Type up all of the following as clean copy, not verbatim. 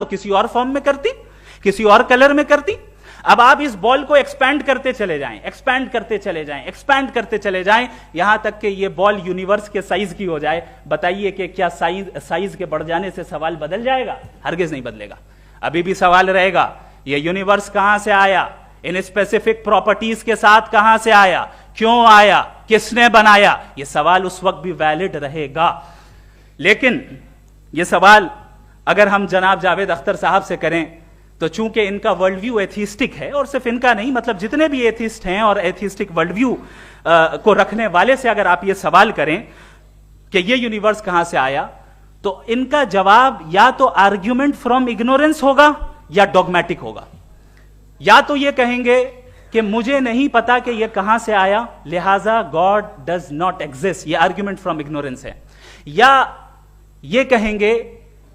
تو کسی اور فارم میں کرتی, کسی اور کلر میں کرتی. اب آپ اس بال کو ایکسپینڈ کرتے چلے جائیں, ایکسپینڈ کرتے چلے جائیں, ایکسپینڈ کرتے چلے جائیں, یہاں تک کہ یہ بال یونیورس کے سائز کی ہو جائے. بتائیے کہ کیا سائز کے بڑھ جانے سے سوال بدل جائے گا؟ ہرگز نہیں بدلے گا. ابھی بھی سوال رہے گا, یہ یونیورس کہاں سے آیا, ان اسپیسیفک پراپرٹیز کے ساتھ کہاں سے آیا, کیوں آیا, کس نے بنایا. یہ سوال اس وقت بھی ویلڈ رہے گا. لیکن یہ سوال اگر ہم جناب جاوید اختر صاحب سے کریں تو چونکہ ان کا ورلڈ ویو ایتھیسٹک ہے, اور صرف ان کا نہیں, مطلب جتنے بھی ایتھیسٹ ہیں اور ایتھیسٹک ورلڈ ویو کو رکھنے والے سے اگر آپ یہ سوال کریں کہ یہ یونیورس کہاں سے آیا, تو ان کا جواب یا تو آرگیومنٹ فرام اگنورینس ہوگا یا ڈوگمیٹک ہوگا. یا تو یہ کہیں گے کہ مجھے نہیں پتا کہ یہ کہاں سے آیا, لہذا گاڈ ڈز ناٹ ایگزسٹ, یہ آرگیومنٹ فرام اگنورینس ہے. یا یہ کہیں گے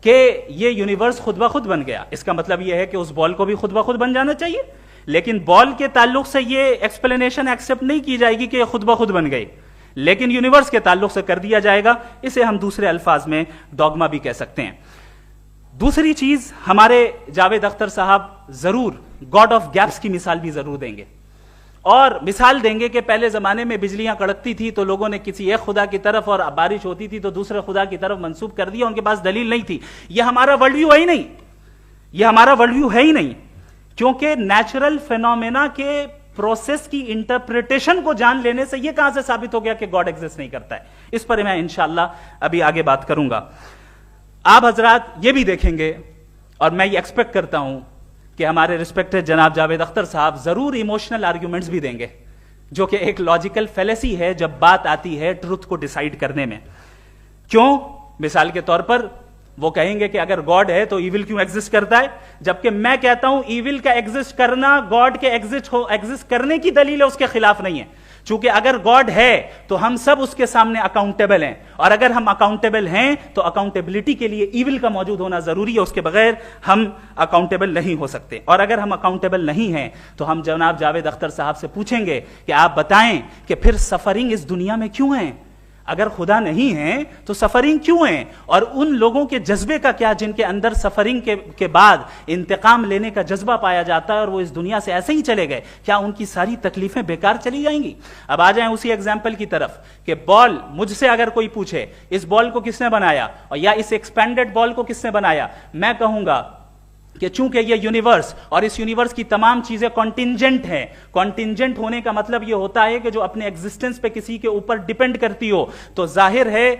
کہ یہ یونیورس خود بخود بن گیا. اس کا مطلب یہ ہے کہ اس بال کو بھی خود بخود بن جانا چاہیے, لیکن بال کے تعلق سے یہ ایکسپلینیشن ایکسپٹ نہیں کی جائے گی کہ یہ خود بخود بن گئی, لیکن یونیورس کے تعلق سے کر دیا جائے گا. اسے ہم دوسرے الفاظ میں ڈوگما بھی کہہ سکتے ہیں. دوسری چیز, ہمارے جاوید اختر صاحب ضرور گاڈ آف گیپس کی مثال بھی ضرور دیں گے, اور مثال دیں گے کہ پہلے زمانے میں بجلیاں کڑکتی تھی تو لوگوں نے کسی ایک خدا کی طرف, اور بارش ہوتی تھی تو دوسرے خدا کی طرف منسوب کر دیا, ان کے پاس دلیل نہیں تھی. یہ ہمارا ورلڈ ویو ہے ہی نہیں, یہ ہمارا ورلڈ ویو ہے ہی نہیں, کیونکہ نیچرل فینومینا کے پروسیس کی انٹرپریٹیشن کو جان لینے سے یہ کہاں سے ثابت ہو گیا کہ گاڈ ایگزسٹ نہیں کرتا ہے. اس پر میں انشاءاللہ ابھی آگے بات کروں گا. آپ حضرات یہ بھی دیکھیں گے, اور میں یہ ایکسپیکٹ کرتا ہوں کہ ہمارے رسپیکٹڈ جناب جاوید اختر صاحب ضرور ایموشنل آرگیومنٹس بھی دیں گے, جو کہ ایک لاجیکل فیلیسی ہے جب بات آتی ہے ٹروتھ کو ڈیسائیڈ کرنے میں. کیوں؟ مثال کے طور پر وہ کہیں گے کہ اگر گاڈ ہے تو ایول کیوں ایگزسٹ کرتا ہے, جبکہ میں کہتا ہوں ایول کا ایگزسٹ کرنا گاڈ کے ایگزسٹ کرنے کی دلیل ہے, اس کے خلاف نہیں ہے. چونکہ اگر گاڈ ہے تو ہم سب اس کے سامنے اکاؤنٹیبل ہیں, اور اگر ہم اکاؤنٹیبل ہیں تو اکاؤنٹیبلٹی کے لیے ایول کا موجود ہونا ضروری ہے, اس کے بغیر ہم اکاؤنٹیبل نہیں ہو سکتے. اور اگر ہم اکاؤنٹیبل نہیں ہیں تو ہم جناب جاوید اختر صاحب سے پوچھیں گے کہ آپ بتائیں کہ پھر سفرنگ اس دنیا میں کیوں ہے؟ اگر خدا نہیں ہے تو سفرنگ کیوں ہے؟ اور ان لوگوں کے جذبے کا کیا جن کے اندر سفرنگ کے بعد انتقام لینے کا جذبہ پایا جاتا ہے, اور وہ اس دنیا سے ایسے ہی چلے گئے, کیا ان کی ساری تکلیفیں بیکار چلی جائیں گی؟ اب آ جائیں اسی ایگزامپل کی طرف کہ بال, مجھ سے اگر کوئی پوچھے اس بال کو کس نے بنایا, اور یا اس ایکسپینڈڈ بال کو کس نے بنایا, میں کہوں گا کہ چونکہ یہ یونیورس اور اس یونیورس کی تمام چیزیں کانٹینجنٹ ہیں. کانٹینجنٹ ہونے کا مطلب یہ ہوتا ہے کہ جو اپنے ایگزسٹنس پہ کسی کے اوپر ڈیپینڈ کرتی ہو, تو ظاہر ہے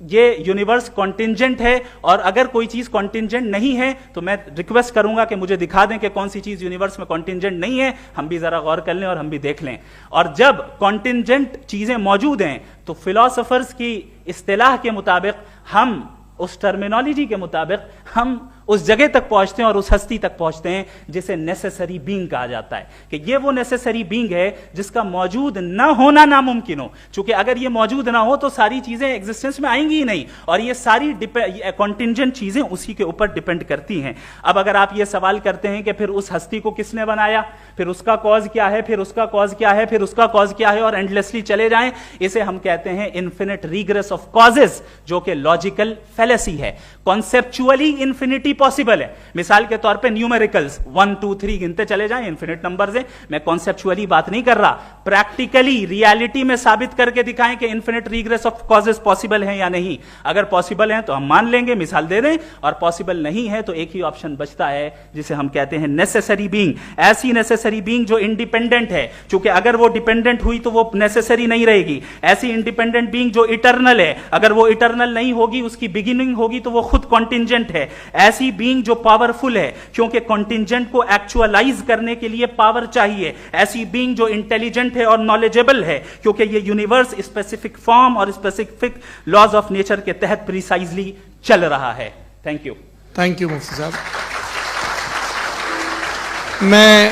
یہ یونیورس کانٹینجنٹ ہے. اور اگر کوئی چیز کانٹینجنٹ نہیں ہے تو میں ریکویسٹ کروں گا کہ مجھے دکھا دیں کہ کون سی چیز یونیورس میں کانٹینجنٹ نہیں ہے, ہم بھی ذرا غور کر لیں اور ہم بھی دیکھ لیں. اور جب کانٹینجنٹ چیزیں موجود ہیں تو فلاسفرز کی اصطلاح کے مطابق, ہم اس ٹرمینالوجی کے مطابق ہم اس جگہ تک پہنچتے ہیں اور اس ہستی تک پہنچتے ہیں جسے نیسیسری بینگ کہا جاتا ہے, کہ یہ وہ نیسیسری بینگ ہے جس کا موجود نہ ہونا ناممکن ہو. چونکہ اگر یہ موجود نہ ہو تو ساری چیزیں ایگزسٹنس میں آئیں گی ہی نہیں, اور یہ ساری کانٹینجنٹ چیزیں اسی کے اوپر ڈیپینڈ کرتی ہیں. اب اگر آپ یہ سوال کرتے ہیں کہ پھر اس ہستی کو کس نے بنایا, پھر اس کا کاز کیا ہے, پھر اس کا کاز کیا ہے, پھر اس کا کاز کیا ہے, اور اینڈلیسلی چلے جائیں, اسے ہم کہتے ہیں انفینٹ ریگریس آف کازز, جو کہ لاجیکل فیلیسی ہے. کانسیپچولی انفینٹی پاسبل ہے. مثال کے طور پہ نیومیریکلز 1 2 3 گنتے چلے جائیں, انفینٹ نمبرز ہیں. میں کانسیپچولی بات نہیں کر رہا, پریکٹیکلی ریالٹی میں ثابت کر کے دکھائیں کہ infinite regress of causes possible ہیں یا نہیں. اگر پاسبل ہیں تو ہم مان لیں گے, مثال دے دیں, اور پاسبل نہیں ہے تو ایک ہی آپشن بچتا ہے جسے ہم کہتے ہیں نیسیسری بینگ. ایسی نیسیسری بینگ جو انڈیپینڈنٹ ہے, چونکہ اگر وہ ڈیپینڈنٹ ہوئی تو وہ نیسیسری نہیں رہے گی. ایسی انڈیپینڈنٹ بینگ جو اٹرنل ہے, اگر وہ اٹرنل نہیں ہوگی, اس کی بگننگ ہوگی تو وہ خود کانٹینجنٹ ہے. ایسی بینگ جو پاورفل ہے, کیونکہ کانٹینجنٹ کو ایکچوالائز کرنے کے لیے پاور چاہیے. ایسی بینگ جو انٹیلیجنٹ ہے اور نالجبل ہے, کیونکہ یہ یونیورس اسپیسیفک فارم اور اسپیسیفک لاز آف نیچر کے تحت پریسائزلی چل رہا ہے. Thank you. تھینک یو مفتی صاحب. میں